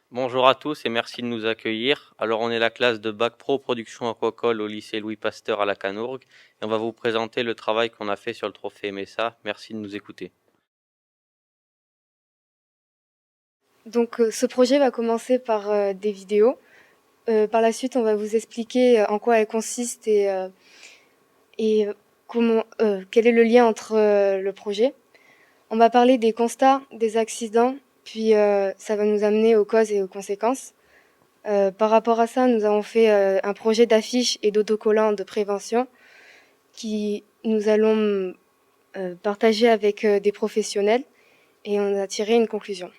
Bonjour à tous et merci de nous accueillir. Alors on est la classe de Bac Pro Production Aquacole au lycée Louis Pasteur à la Canourgue et on va vous présenter le travail qu'on a fait sur le trophée MSA. Merci de nous écouter. Donc ce projet va commencer par des vidéos. Par la suite, on va vous expliquer en quoi elles consistent et quel est le lien entre le projet. On va parler des constats, des accidents, puis ça va nous amener aux causes et aux conséquences. Par rapport à ça, nous avons fait un projet d'affiches et d'autocollants de prévention qui nous allons partager avec des professionnels et on a tiré une conclusion.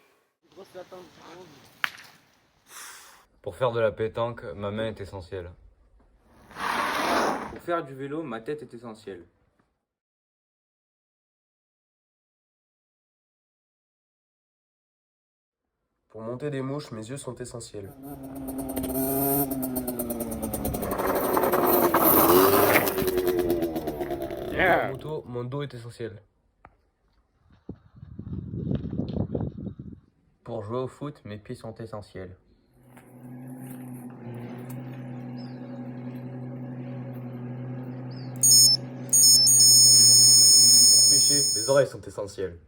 Pour faire de la pétanque, ma main est essentielle. Pour faire du vélo, ma tête est essentielle. Pour monter des mouches, mes yeux sont essentiels. Pour la moto, mon dos est essentiel. Pour jouer au foot, mes pieds sont essentiels. Pour pêcher, mes oreilles sont essentielles.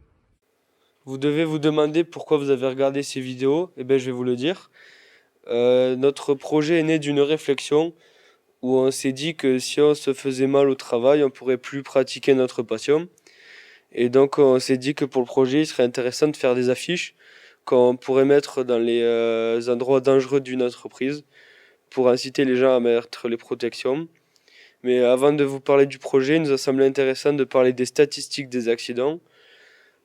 Vous devez vous demander pourquoi vous avez regardé ces vidéos. Eh bien, je vais vous le dire. Notre projet est né d'une réflexion où on s'est dit que si on se faisait mal au travail, on pourrait plus pratiquer notre passion. Et donc, on s'est dit que pour le projet, il serait intéressant de faire des affiches qu'on pourrait mettre dans les endroits dangereux d'une entreprise pour inciter les gens à mettre les protections. Mais avant de vous parler du projet, il nous a semblé intéressant de parler des statistiques des accidents.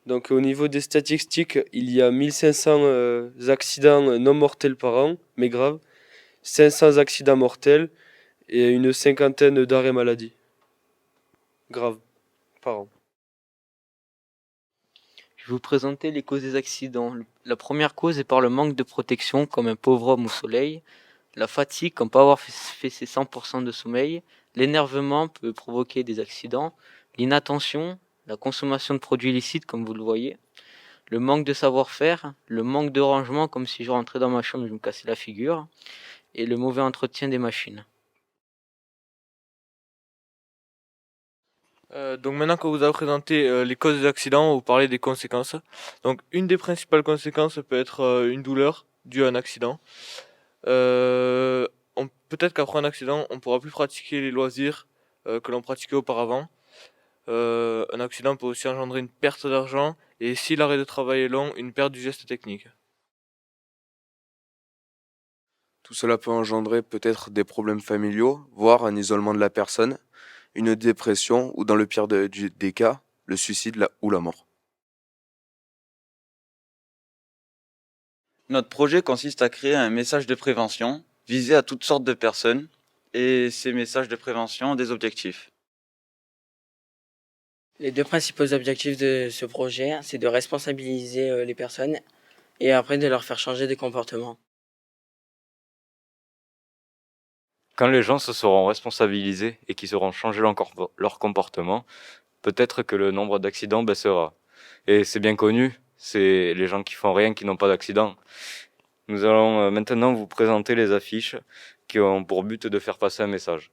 Donc au niveau des statistiques, il y a 1500 accidents non mortels par an, mais graves, 500 accidents mortels et une cinquantaine d'arrêts maladie graves par an. Je vais vous présenter les causes des accidents. La première cause est par le manque de protection, comme un pauvre homme au soleil. La fatigue, comme pas avoir fait ses 100% de sommeil. L'énervement peut provoquer des accidents. L'inattention, la consommation de produits illicites, comme vous le voyez. Le manque de savoir-faire, le manque de rangement, comme si je rentrais dans ma chambre et je me cassais la figure. Et le mauvais entretien des machines. Donc maintenant que vous avez présenté les causes des accidents, on va vous parler des conséquences. Donc une des principales conséquences peut être une douleur due à un accident. Peut-être qu'après un accident, on ne pourra plus pratiquer les loisirs que l'on pratiquait auparavant. Un accident peut aussi engendrer une perte d'argent et si l'arrêt de travail est long, une perte du geste technique. Tout cela peut engendrer peut-être des problèmes familiaux, voire un isolement de la personne, une dépression ou dans le pire des cas, le suicide ou la mort. Notre projet consiste à créer un message de prévention visé à toutes sortes de personnes et ces messages de prévention ont des objectifs. Les deux principaux objectifs de ce projet, c'est de responsabiliser les personnes et après de leur faire changer de comportement. Quand les gens se seront responsabilisés et qu'ils auront changé leur comportement, peut-être que le nombre d'accidents baissera. Et c'est bien connu, c'est les gens qui font rien qui n'ont pas d'accident. Nous allons maintenant vous présenter les affiches qui ont pour but de faire passer un message.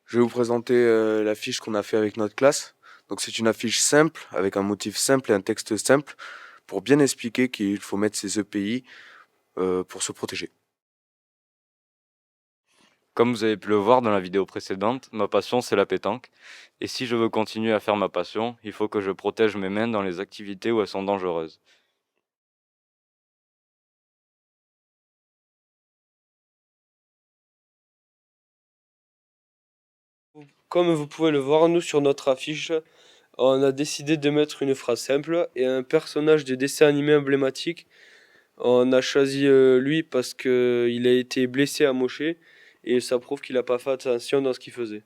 Je vais vous présenter l'affiche qu'on a fait avec notre classe. Donc c'est une affiche simple, avec un motif simple et un texte simple, pour bien expliquer qu'il faut mettre ses EPI pour se protéger. Comme vous avez pu le voir dans la vidéo précédente, ma passion c'est la pétanque. Et si je veux continuer à faire ma passion, il faut que je protège mes mains dans les activités où elles sont dangereuses. Comme vous pouvez le voir, nous sur notre affiche, on a décidé de mettre une phrase simple et un personnage de dessin animé emblématique. On a choisi lui parce que il a été blessé à mocher et ça prouve qu'il n'a pas fait attention dans ce qu'il faisait.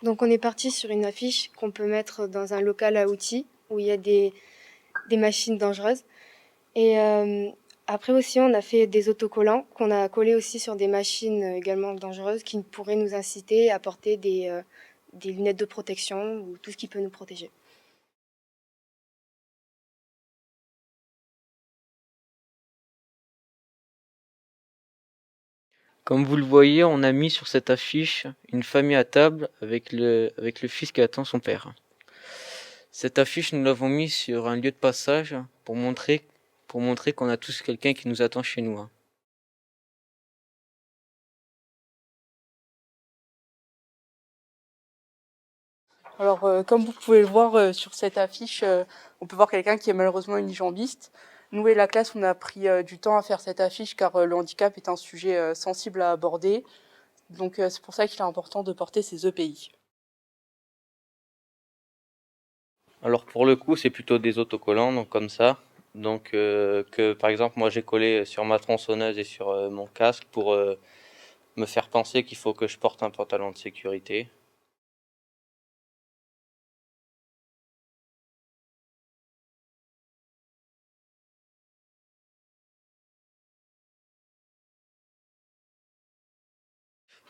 Donc on est parti sur une affiche qu'on peut mettre dans un local à outils où il y a des machines dangereuses. Et après aussi, on a fait des autocollants qu'on a collés aussi sur des machines également dangereuses qui pourraient nous inciter à porter des lunettes de protection ou tout ce qui peut nous protéger. Comme vous le voyez, on a mis sur cette affiche une famille à table avec le fils qui attend son père. Cette affiche, nous l'avons mis sur un lieu de passage pour montrer qu'on a tous quelqu'un qui nous attend chez nous. Alors, comme vous pouvez le voir sur cette affiche, on peut voir quelqu'un qui est malheureusement unijambiste. Nous et la classe, on a pris du temps à faire cette affiche car le handicap est un sujet sensible à aborder. Donc, c'est pour ça qu'il est important de porter ces EPI. Alors pour le coup, c'est plutôt des autocollants, donc comme ça. Donc que par exemple, moi j'ai collé sur ma tronçonneuse et sur mon casque pour me faire penser qu'il faut que je porte un pantalon de sécurité.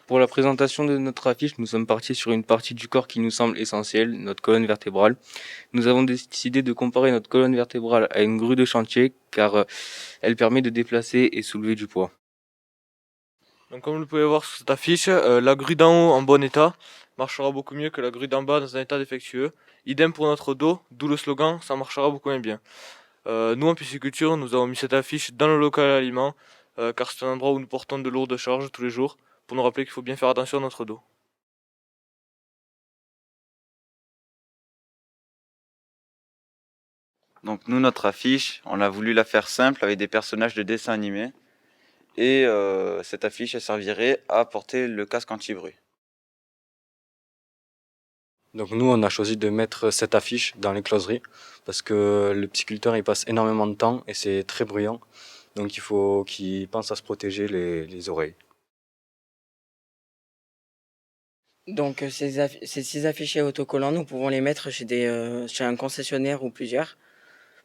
Pour la présentation de notre affiche, nous sommes partis sur une partie du corps qui nous semble essentielle, notre colonne vertébrale. Nous avons décidé de comparer notre colonne vertébrale à une grue de chantier car elle permet de déplacer et soulever du poids. Donc comme vous le pouvez voir sur cette affiche, la grue d'en haut en bon état marchera beaucoup mieux que la grue d'en bas dans un état défectueux. Idem pour notre dos, d'où le slogan, ça marchera beaucoup moins bien. Nous en pisciculture, nous avons mis cette affiche dans le local à aliments, car c'est un endroit où nous portons de lourdes charges tous les jours, pour nous rappeler qu'il faut bien faire attention à notre dos. Donc nous, notre affiche, on a voulu la faire simple avec des personnages de dessin animé. Et cette affiche, elle servirait à porter le casque anti-bruit. Donc nous, on a choisi de mettre cette affiche dans les closeries parce que le pisciculteur, il passe énormément de temps et c'est très bruyant. Donc il faut qu'il pense à se protéger les oreilles. Donc ces 6 affichés autocollants, nous pouvons les mettre chez un concessionnaire ou plusieurs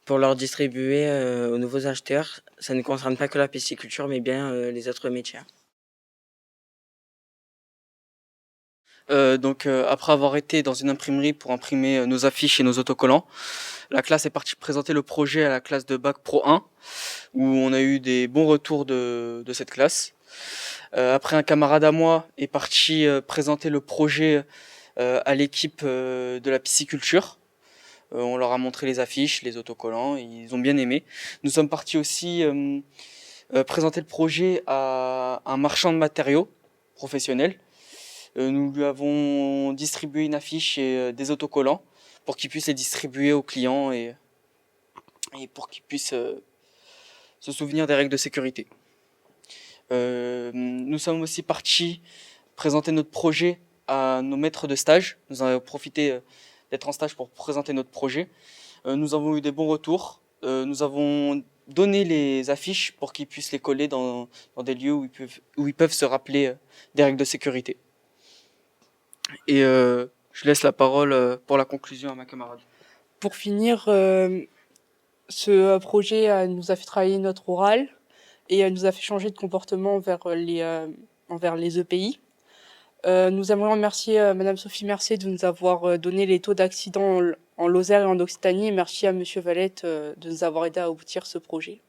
pour leur distribuer aux nouveaux acheteurs. Ça ne concerne pas que la pisciculture, mais bien les autres métiers. Après avoir été dans une imprimerie pour imprimer nos affiches et nos autocollants, la classe est partie présenter le projet à la classe de Bac Pro 1, où on a eu des bons retours de cette classe. Après, un camarade à moi est parti présenter le projet à l'équipe de la pisciculture. On leur a montré les affiches, les autocollants, et ils ont bien aimé. Nous sommes partis aussi présenter le projet à un marchand de matériaux professionnel. Nous lui avons distribué une affiche et des autocollants pour qu'il puisse les distribuer aux clients et pour qu'ils puissent se souvenir des règles de sécurité. Nous sommes aussi partis présenter notre projet à nos maîtres de stage. Nous avons profité d'être en stage pour présenter notre projet. Nous avons eu des bons retours. Nous avons donné les affiches pour qu'ils puissent les coller dans des lieux où ils peuvent se rappeler des règles de sécurité. Et je laisse la parole pour la conclusion à ma camarade. Pour finir, ce projet nous a fait travailler notre oral et nous a fait changer de comportement envers les EPI. Nous aimerions remercier Madame Sophie Mercier de nous avoir donné les taux d'accident en Lozère et en Occitanie. Et merci à Monsieur Valette de nous avoir aidé à aboutir ce projet.